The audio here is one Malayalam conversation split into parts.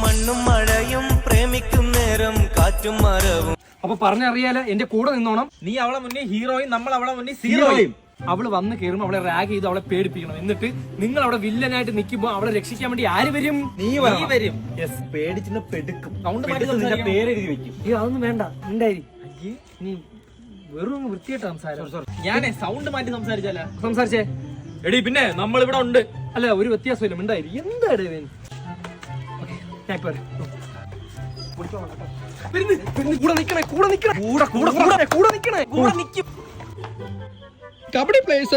മണ്ണും മഴയും പ്രേമിക്കും നേരം കാറ്റും മരവും. അപ്പൊ പറഞ്ഞറിയാലോ, എന്റെ കൂടെ നിന്നോണം. നീ അവളെ മുന്നേ ഹീറോയും, നമ്മൾ അവളെ മുന്നേ സീറോയും. അവള് വന്ന് കയറുമ്പോൾ അവളെ റാഗ് ചെയ്ത് അവളെ പേടിപ്പിക്കണം. എന്നിട്ട് നിങ്ങൾ അവിടെ വില്ലനായിട്ട് നിൽക്കുമ്പോ അവളെ രക്ഷിക്കാൻ വേണ്ടി ആര് വരും? നീ വരും. പേടിച്ചിന്ന് പെടുക്കും. സൗണ്ട് മാറ്റി നിന്റെ പേരെഴുതി വെക്കും. അതൊന്നും വേണ്ട, ഉണ്ടായി നീ വെറും വൃത്തിയായിട്ട് സംസാരം. ഞാനേ സൗണ്ട് മാറ്റി സംസാരിച്ചാലേ സംസാരിച്ചേ. എടി പിന്നെ നമ്മൾ ഇവിടെ ഉണ്ട്. അല്ല, ഒരു വ്യത്യാസമില്ല, മിണ്ടായി. എന്താണ് കൂടെ നിക്കണേ, കൂടെ നിക്കണേ, കൂടെ കൂടെ കൂടെ കൂടെ നിക്കണേ, കൂടെ നിക്കും. കബഡി പ്ലേയേഴ്സ്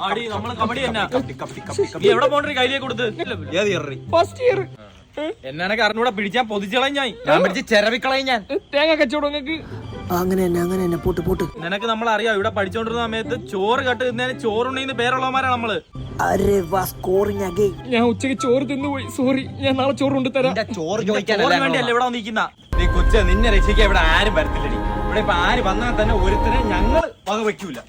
ആടി നമ്മള് കബഡി തന്നെ. നീ എവിടെ പോണ്ടി കയ്യിലേക്ക് കൊടുത്ത്? ഫസ്റ്റ് ഇയർ എന്നാനൊക്കെ അറിഞ്ഞൂടെ പിടിച്ചാ പൊതിച്ചളയും ഞാൻ പിടിച്ച് ചെരവിക്കളയും ഞാൻ. തേങ്ങ കച്ചവടം നിങ്ങൾക്ക് അങ്ങനെ തന്നെ പോട്ട്. നിനക്ക് നമ്മൾ അറിയാം, ഇവിടെ പഠിച്ചോണ്ടിരുന്ന സമയത്ത് ചോറ് കട്ട് തിന്നതിന് ചോറുണ്ടെന്ന് പേരുള്ളവന്മാരാണ് നമ്മള്. ഞാൻ ഉച്ചയ്ക്ക് ചോറ് തിന്നുപോയി, സോറി. ഞാൻ നാളെ ചോറ് കൊണ്ടുതരാം. ചോറ് വേണ്ടിയല്ല ഇവിടെ നിൽക്കുന്ന. നീ കൊച്ച, നിന്നെ രക്ഷിക്കാൻ ഇവിടെ ആരും വരത്തില്ലടി. ഇവിടെ ഇപ്പൊ ആര് വന്നാൽ തന്നെ ഒരുത്തരെ ഞങ്ങൾ വക വെക്കൂല.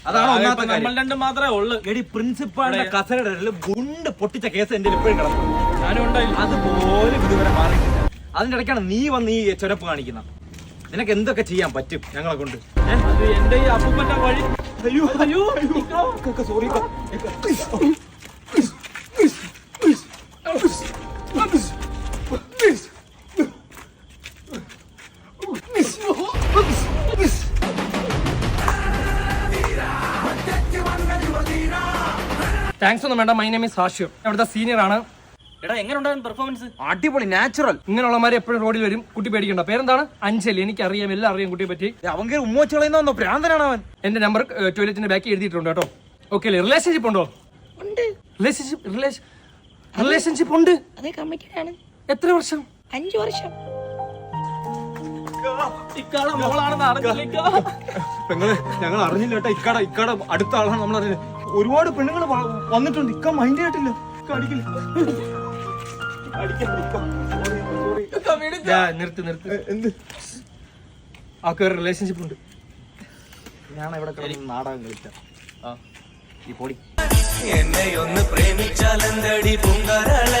അതാണ് നമ്മൾ രണ്ടും മാത്രമേ ഉള്ളു. എടി പ്രിൻസിപ്പാളിന്റെ കസരയുടെ ഗുണ്ട് പൊട്ടിച്ച കേസ് എന്റെ ഇപ്പോഴും കിടന്നു. ഞാനും ഉണ്ടായില്ല. അതുപോലെ ഇതുവരെ മാറിയിട്ടില്ല. അതിന്റെ ഇടയ്ക്കാണ് നീ വന്ന് ഈ ചുരപ്പ് കാണിക്കുന്ന. നിനക്ക് എന്തൊക്കെ ചെയ്യാൻ പറ്റും ഞങ്ങളെ കൊണ്ട്? അത് എന്റെ ഈ അപ്പൂപ്പന്റെ വഴി. അയ്യോ അയ്യോ സോറി. താങ്ക്സ് ഒന്നും വേണ്ട. My name is Hashir. അവിടുത്തെ സീനിയർ ആണ്. എടാ എങ്ങനെ ഉണ്ടായിരുന്നു പെർഫോമൻസ്? അടിപൊളി, നാച്ചുറൽ. ഇങ്ങനെയുള്ളമാര് എപ്പോഴും റോഡിൽ വരും. കുട്ടി പേടിക്കണ്ട. പേരെന്താണ്? അഞ്ചലി. എനിക്കറിയാം, എല്ലാം അറിയാം കുട്ടിയെ പറ്റി. അവൻ ഉമ്മോച്ച് കളയുന്നോ പ്രാന്തനാണ് അവൻ. എന്റെ നമ്പർ ടോയ്ലറ്റിന്റെ ബാക്കി എഴുതിയിട്ടുണ്ട് കേട്ടോ. ഓക്കെ അല്ലേ? റിലേഷൻഷിപ്പ് ഉണ്ടോ? റിലേഷൻഷിപ്പ് ഉണ്ട്. അതെ, കമ്മിറ്റഡാണ്. എത്ര വർഷം? 5 വർഷം. ഞങ്ങൾ അറിഞ്ഞില്ല കേട്ടോ. ഇക്കാട അടുത്ത ആളാണ് നമ്മൾ അറിഞ്ഞത്. ഒരുപാട് പെണ്ണുങ്ങൾ വന്നിട്ടുണ്ട്. ഇക്ക മൈൻഡ് ആയിട്ടില്ല. നിർത്ത്. ആൾക്ക് ഒരു റിലേഷൻഷിപ്പ് ഉണ്ട്. ഞാൻ ഇവിടെ നാടകം കളിച്ച എന്നെ ഒന്ന് പ്രേമിച്ചാലെന്തടി പൂങ്കരള